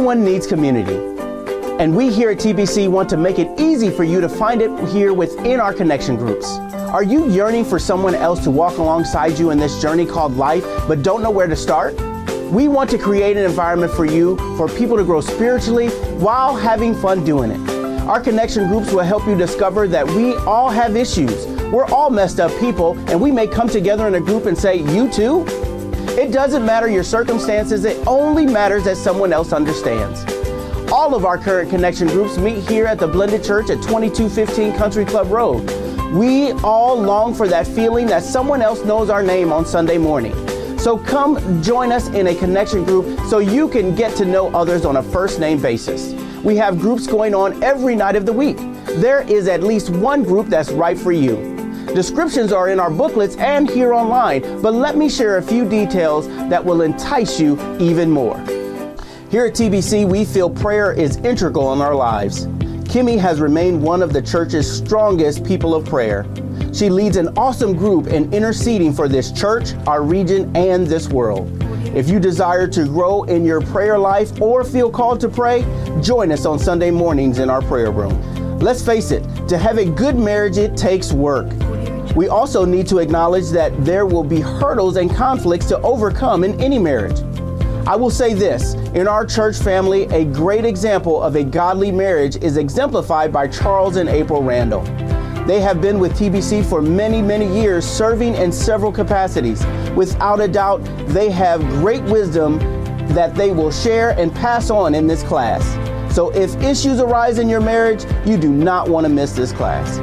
Everyone needs community, and we here at TBC want to make it easy for you to find it here within our connection groups. Are you yearning for someone else to walk alongside you in this journey called life, but don't know where to start? We want to create an environment for you, for people to grow spiritually while having fun doing it. Our connection groups will help you discover that we all have issues. We're all messed up people, and we may come together in a group and say, "You too?" It doesn't matter your circumstances, it only matters that someone else understands. All of our current connection groups meet here at the Blended Church at 2215 Country Club Road. We all long for that feeling that someone else knows our name on Sunday morning. So come join us in a connection group so you can get to know others on a first name basis. We have groups going on every night of the week. There is at least one group that's right for you. Descriptions are in our booklets and here online, but let me share a few details that will entice you even more. Here at TBC, we feel prayer is integral in our lives. Kimmy has remained one of the church's strongest people of prayer. She leads an awesome group in interceding for this church, our region, and this world. If you desire to grow in your prayer life or feel called to pray, join us on Sunday mornings in our prayer room. Let's face it, to have a good marriage, it takes work. We also need to acknowledge that there will be hurdles and conflicts to overcome in any marriage. I will say this, in our church family, a great example of a godly marriage is exemplified by Charles and April Randall. They have been with TBC for many, many years, serving in several capacities. Without a doubt, they have great wisdom that they will share and pass on in this class. So if issues arise in your marriage, you do not want to miss this class.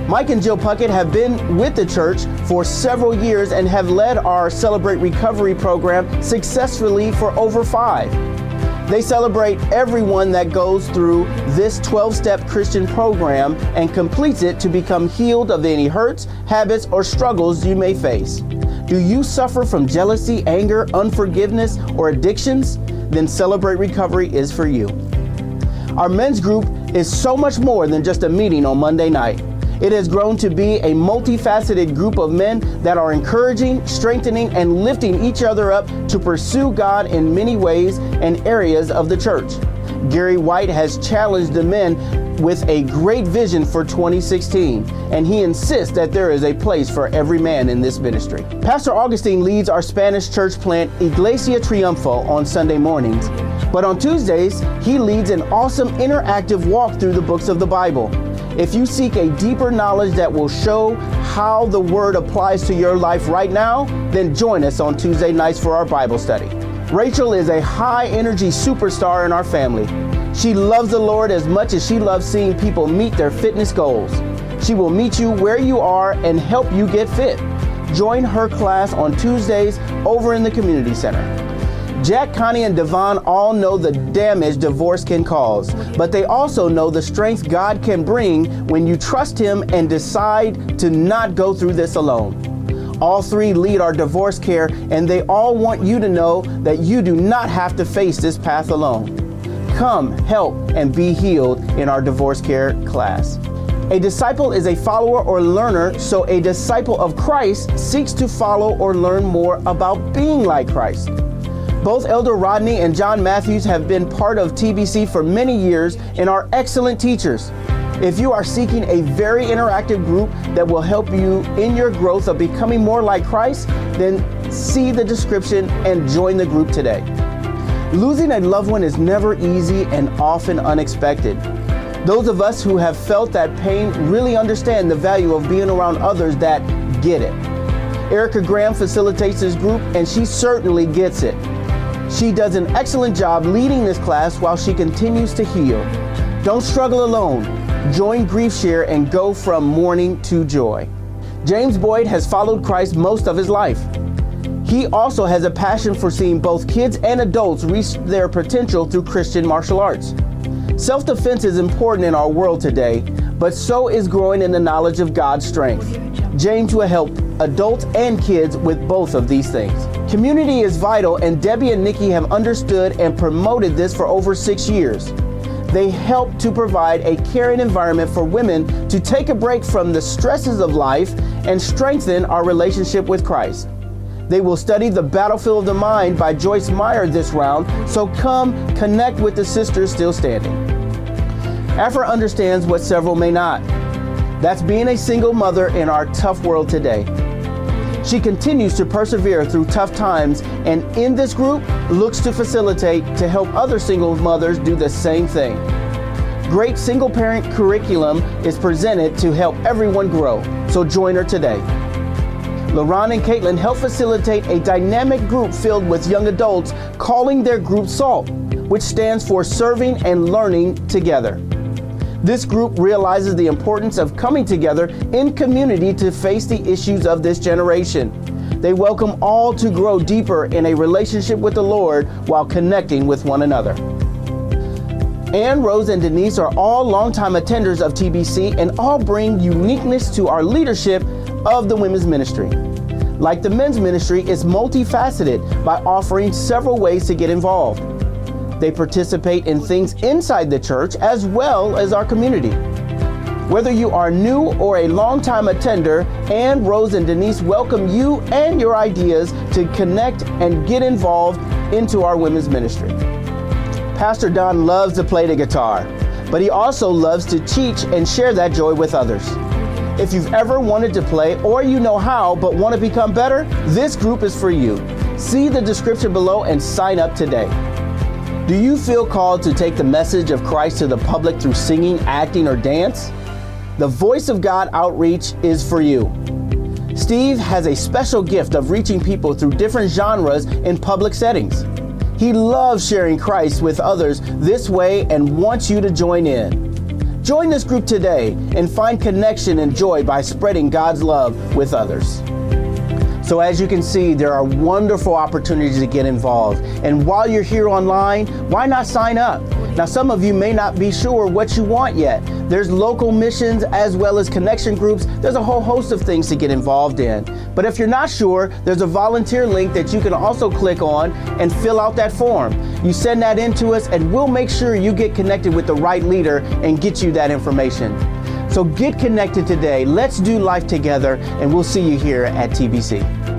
Mike and Jill Puckett have been with the church for several years and have led our Celebrate Recovery program successfully for over 5. They celebrate everyone that goes through this 12-step Christian program and completes it to become healed of any hurts, habits, or struggles you may face. Do you suffer from jealousy, anger, unforgiveness, or addictions? Then Celebrate Recovery is for you. Our men's group is so much more than just a meeting on Monday night. It has grown to be a multifaceted group of men that are encouraging, strengthening, and lifting each other up to pursue God in many ways and areas of the church. Gary White has challenged the men with a great vision for 2016, and he insists that there is a place for every man in this ministry. Pastor Augustine leads our Spanish church plant Iglesia Triunfo on Sunday mornings, but on Tuesdays, he leads an awesome interactive walk through the books of the Bible. If you seek a deeper knowledge that will show how the Word applies to your life right now, then join us on Tuesday nights for our Bible study. Rachel is a high-energy superstar in our family. She loves the Lord as much as she loves seeing people meet their fitness goals. She will meet you where you are and help you get fit. Join her class on Tuesdays over in the community center. Jack, Connie, and Devon all know the damage divorce can cause, but they also know the strength God can bring when you trust Him and decide to not go through this alone. All 3 lead our divorce care, and they all want you to know that you do not have to face this path alone. Come, help, and be healed in our divorce care class. A disciple is a follower or learner, so a disciple of Christ seeks to follow or learn more about being like Christ. Both Elder Rodney and John Matthews have been part of TBC for many years and are excellent teachers. If you are seeking a very interactive group that will help you in your growth of becoming more like Christ, then see the description and join the group today. Losing a loved one is never easy and often unexpected. Those of us who have felt that pain really understand the value of being around others that get it. Erica Graham facilitates this group, and she certainly gets it. She does an excellent job leading this class while she continues to heal. Don't struggle alone. Join GriefShare and go from mourning to joy. James Boyd has followed Christ most of his life. He also has a passion for seeing both kids and adults reach their potential through Christian martial arts. Self-defense is important in our world today, but so is growing in the knowledge of God's strength. James will help adults and kids with both of these things. Community is vital, and Debbie and Nikki have understood and promoted this for over 6 years. They help to provide a caring environment for women to take a break from the stresses of life and strengthen our relationship with Christ. They will study The Battlefield of the Mind by Joyce Meyer this round, so come connect with the sisters still standing. Afra understands what several may not. That's being a single mother in our tough world today. She continues to persevere through tough times, and in this group looks to facilitate to help other single mothers do the same thing. Great single parent curriculum is presented to help everyone grow, so join her today. LaRon and Caitlin help facilitate a dynamic group filled with young adults calling their group SALT, which stands for Serving and Learning Together. This group realizes the importance of coming together in community to face the issues of this generation. They welcome all to grow deeper in a relationship with the Lord while connecting with one another. Ann, Rose, and Denise are all longtime attenders of TBC and all bring uniqueness to our leadership of the women's ministry. Like the men's ministry, it's multifaceted by offering several ways to get involved. They participate in things inside the church as well as our community. Whether you are new or a longtime attender, Ann, Rose, and Denise welcome you and your ideas to connect and get involved into our women's ministry. Pastor Don loves to play the guitar, but he also loves to teach and share that joy with others. If you've ever wanted to play or you know how but want to become better, this group is for you. See the description below and sign up today. Do you feel called to take the message of Christ to the public through singing, acting, or dance? The Voice of God outreach is for you. Steve has a special gift of reaching people through different genres in public settings. He loves sharing Christ with others this way and wants you to join in. Join this group today and find connection and joy by spreading God's love with others. So as you can see, there are wonderful opportunities to get involved. And while you're here online, why not sign up? Now, some of you may not be sure what you want yet. There's local missions as well as connection groups. There's a whole host of things to get involved in. But if you're not sure, there's a volunteer link that you can also click on and fill out that form. You send that in to us and we'll make sure you get connected with the right leader and get you that information. So get connected today. Let's do life together, and we'll see you here at TBC.